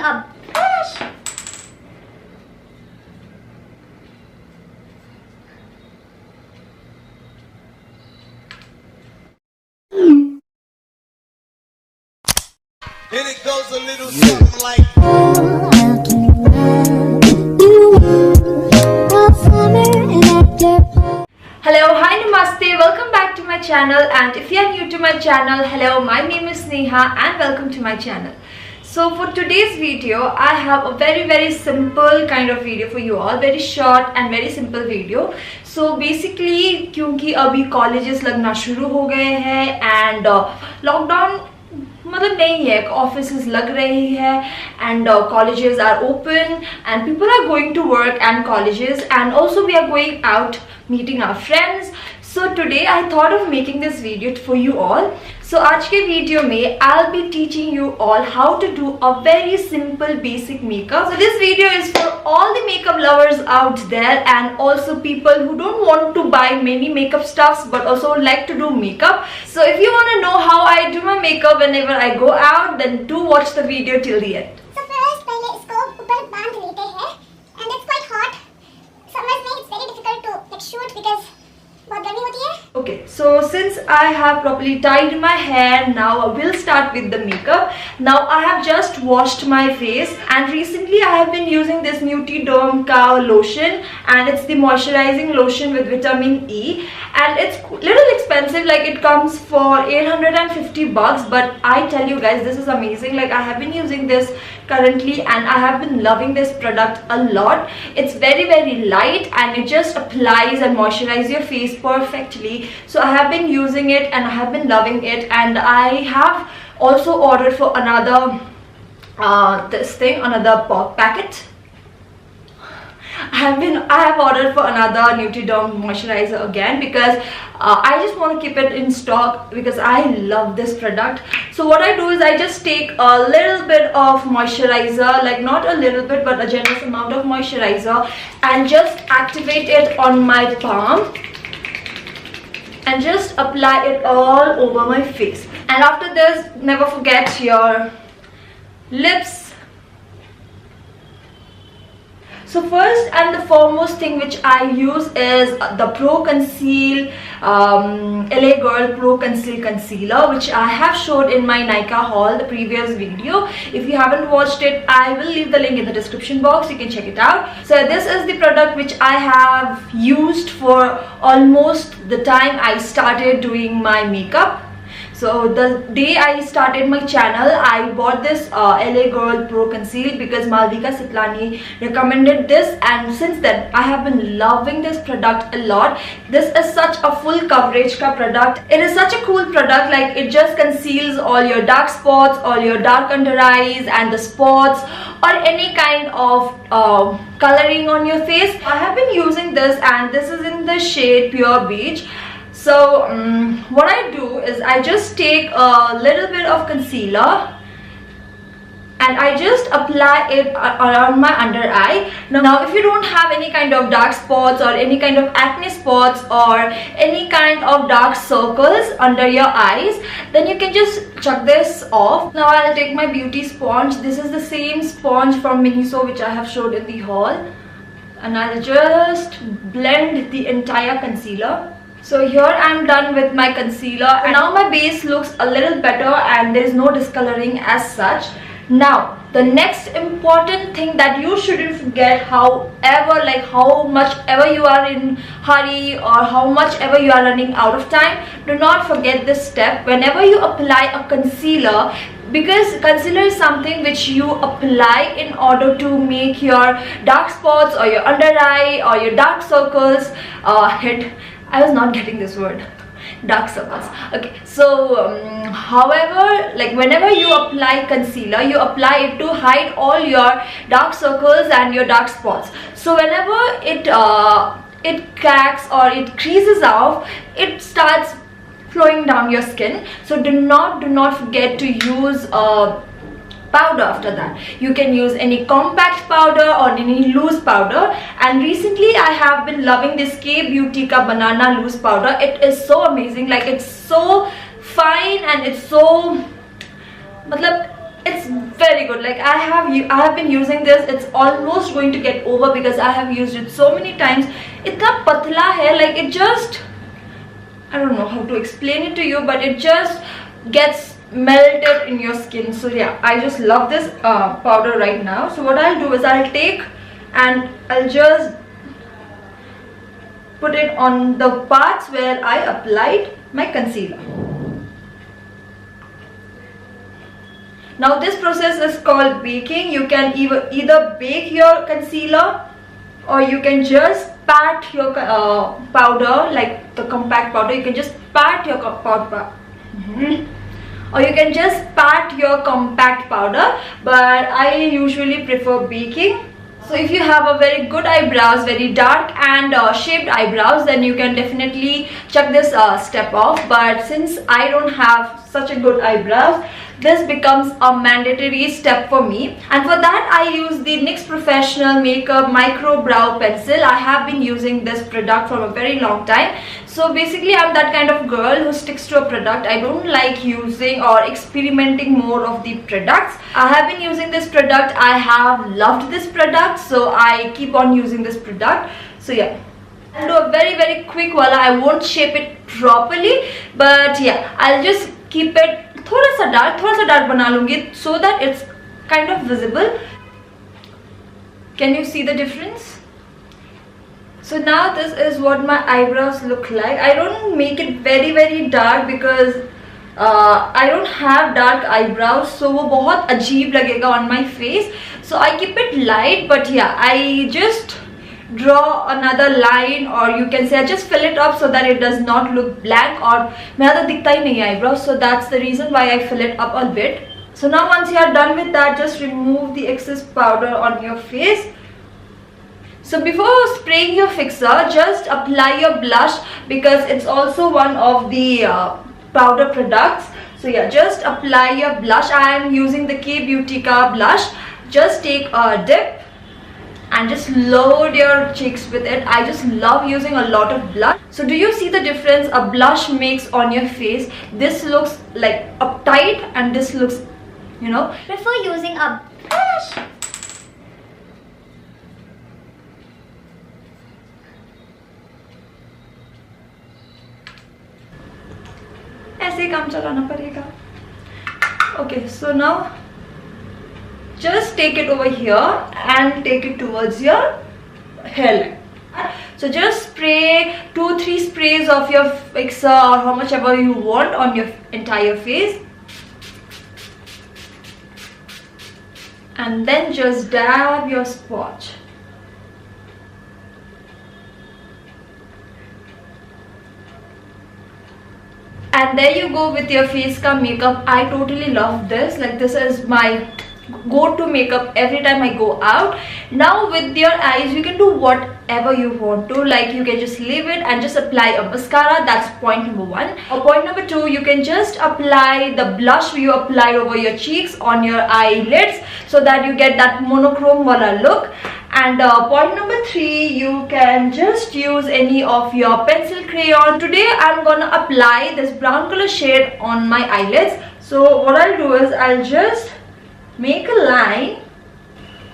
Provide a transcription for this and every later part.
a brush. And it goes a little something like Hello, hi, namaste, welcome back to my channel. And if you are new to my channel, hello, my name is Sneha and welcome to my channel. So for today's video, I have a very simple kind of video for you all, very short and very simple video. So basically क्योंकि अभी colleges लगना शुरू हो गए हैं and lockdown मतलब नहीं है, ऑफिसेस लग रही है and colleges are open and people are going to work and colleges and also we are going out meeting our friends. So today I thought of making this video for you all. So आज के video में I'll be teaching you all how to do a very simple basic makeup. So this video is for all the makeup lovers out there and also people who don't want to buy many makeup stuffs but also like to do makeup. So if you want to know how I do my makeup whenever I go out, then do watch the video till the end. So first पहले इसको ऊपर बांध लेते हैं and it's quite hot. Summers में it's very difficult to like shoot because बहुत गर्मी होती है. Okay, so since I have properly tied my hair, now I will start with the makeup. Now I have just washed my face and recently I have been using this Nutiderm ka lotion and it's the moisturizing lotion with vitamin E and it's little expensive, like it comes for 850 bucks, but I tell you guys this is amazing. Like I have been using this currently and I have been loving this product a lot. It's very light and it just applies and moisturizes your face perfectly. So I have been using it and I have been loving it, and I have also ordered for another another packet. I have ordered for another Nutiderm moisturizer again because I just want to keep it in stock because I love this product. So what I do is I just take a little bit of moisturizer, like not a little bit but a generous amount of moisturizer, and just activate it on my palm and just apply it all over my face. And after this, never forget your lips. So first and the foremost thing which I use is the Pro Conceal LA Girl Pro Conceal Concealer, which I have showed in my Nykaa haul, the previous video. If you haven't watched it, I will leave the link in the description box, you can check it out. So this is the product which I have used for almost the time I started doing my makeup. So the day I started my channel, I bought this LA Girl Pro Conceal because Malvika Siplani recommended this, and since then I have been loving this product a lot. This is such a full coverage ka product. It is such a cool product, like it just conceals all your dark spots, all your dark under eyes and the spots or any kind of coloring on your face. I have been using this and this is in the shade Pure Beige. So what I do is I just take a little bit of concealer and I just apply it around my under eye. Now if you don't have any kind of dark spots or any kind of acne spots or any kind of dark circles under your eyes, then you can just chuck this off. Now I'll take my beauty sponge. This is the same sponge from Miniso which I have showed in the haul, and I'll just blend the entire concealer. So here I'm done with my concealer and now my base looks a little better and there is no discoloring as such. Now the next important thing that you shouldn't forget, however, like how much ever you are in hurry or how much ever you are running out of time, do not forget this step whenever you apply a concealer, because concealer is something which you apply in order to make your dark spots or your under eye or your dark circles hit. I was not getting this word, dark circles. Okay, so however, like whenever you apply concealer, you apply it to hide all your dark circles and your dark spots. So whenever it cracks or it creases off, it starts flowing down your skin. So do not forget to use powder after that. You can use any compact powder or any loose powder, and recently I have been loving this K Beauty ka banana loose powder. It is so amazing, like it's so fine and it's so it's very good. Like I have been using this. It's almost going to get over because I have used it so many times. Itna patla hai, like it just, I don't know how to explain it to you, but it just gets melted in your skin. So yeah, I just love this powder right now. So what I'll do is I'll take and I'll just put it on the parts where I applied my concealer. Now this process is called baking. You can either bake your concealer, or you can just pat your powder, like the compact powder. You can just pat your powder. Or you can just pat your compact powder, but I usually prefer baking. So if you have a very good eyebrows, very dark and shaped eyebrows, then you can definitely check this step off. But since I don't have such a good eyebrows, this becomes a mandatory step for me, and for that I use the NYX Professional Makeup Micro Brow Pencil. I have been using this product for a very long time. So basically I'm that kind of girl who sticks to a product. I don't like using or experimenting more of the products. I have been using this product. I have loved this product, so I keep on using this product. So yeah, I'll do a very quick wala. I won't shape it properly, but yeah, I'll just keep it थोड़ा सा dark बना लूँगी so that it's kind of visible. Can you see the difference? So now this is what my eyebrows look like. I don't make it very dark because I don't have dark eyebrows, so वो बहुत अजीब लगेगा on my face. So I keep it light, but yeah, I just draw another line, or you can say I just fill it up so that it does not look blank, और मेरा तो दिखता ही नहीं है eyebrows, so that's the reason why I fill it up a bit. So now once you are done with that, just remove the excess powder on your face. So before spraying your fixer, just apply your blush because it's also one of the powder products. So yeah, just apply your blush. I am using the K Beautica blush. Just take a dip and just load your cheeks with it. I just love using a lot of blush. So do you see the difference a blush makes on your face? This looks like uptight and this looks, you know, Prefer using a brush. ऐसे काम चलाना पड़ेगा. Okay, so now just take it over here and take it towards your hairline. So just spray 2-3 sprays of your fixer or how much ever you want on your entire face, and then just dab your swatch. And there you go with your face ka makeup. I totally love this. Like this is my go-to makeup every time I go out. Now with your eyes, you can do whatever you want to. Like you can just leave it and just apply a mascara. That's point number 1. Or point number 2, you can just apply the blush you apply over your cheeks on your eyelids so that you get that monochrome wala look. And point number 3, you can just use any of your pencil crayon. Today I'm gonna apply this brown color shade on my eyelids. So what I'll do is I'll just make a line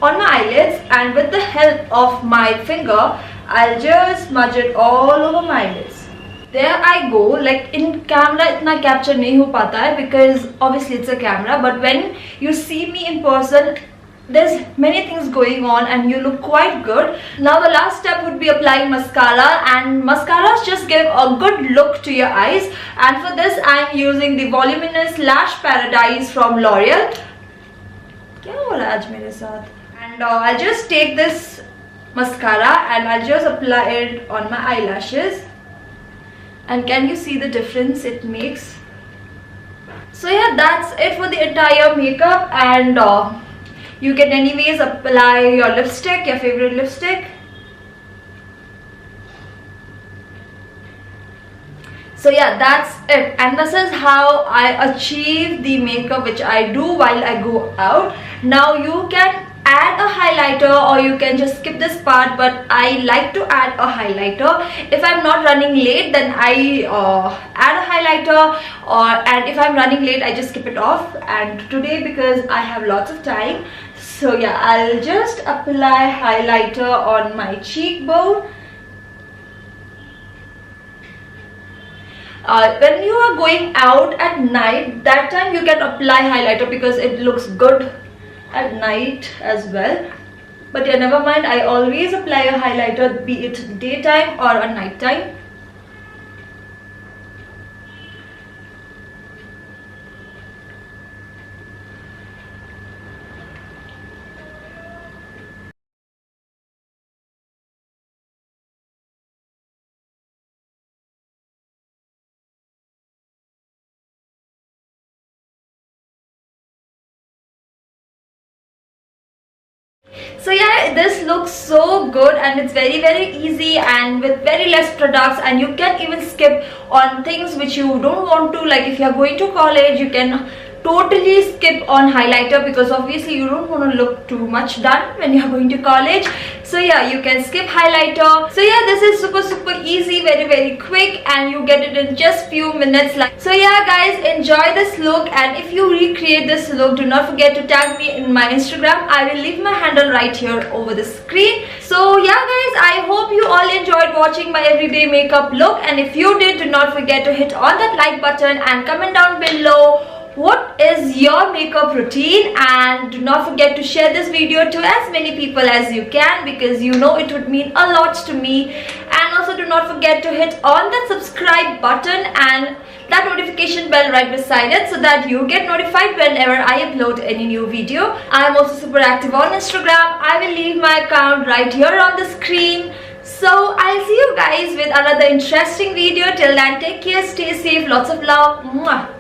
on my eyelids, and with the help of my finger I'll just smudge it all over my eyelids. There I go. Like in camera itna capture nahi ho pata hai because obviously it's a camera, but when you see me in person, there's many things going on and you look quite good. Now the last step would be applying mascara, and mascaras just give a good look to your eyes, and for this I'm using the Voluminous Lash Paradise from L'Oreal. क्या हो रहा है आज मेरे साथ? And I'll just take this mascara and I'll just apply it on my eyelashes. And can you see the difference it makes? So yeah, that's it for the entire makeup, and you can anyways apply your lipstick, your favorite lipstick. So yeah, that's it, and this is how I achieve the makeup which I do while I go out. Now you can add a highlighter, or you can just skip this part, but I like to add a highlighter. If I'm not running late, then I add a highlighter, and if I'm running late, I just skip it off. And today, because I have lots of time, so yeah, I'll just apply highlighter on my cheekbone. When you are going out at night, that time you can apply highlighter because it looks good at night as well. But yeah, never mind, I always apply a highlighter, be it daytime or a night time. So yeah, this looks so good, and it's very easy and with very less products, and you can even skip on things which you don't want to. Like if you are going to college, you can totally skip on highlighter because obviously you don't want to look too much done when you are going to college. So yeah, you can skip highlighter. So yeah, this is super easy, very quick, and you get it in just few minutes. So yeah guys, enjoy this look, and if you recreate this look, do not forget to tag me in my Instagram. I will leave my handle right here over the screen. So yeah guys, I hope you all enjoyed watching my everyday makeup look, and if you did, do not forget to hit on that like button and comment down below what is your makeup routine, and do not forget to share this video to as many people as you can, because you know it would mean a lot to me. And also do not forget to hit on the subscribe button and that notification bell right beside it, so that you get notified whenever I upload any new video. I am also super active on Instagram. I will leave my account right here on the screen. So I'll see you guys with another interesting video. Till then, take care, stay safe, lots of love. Mwah.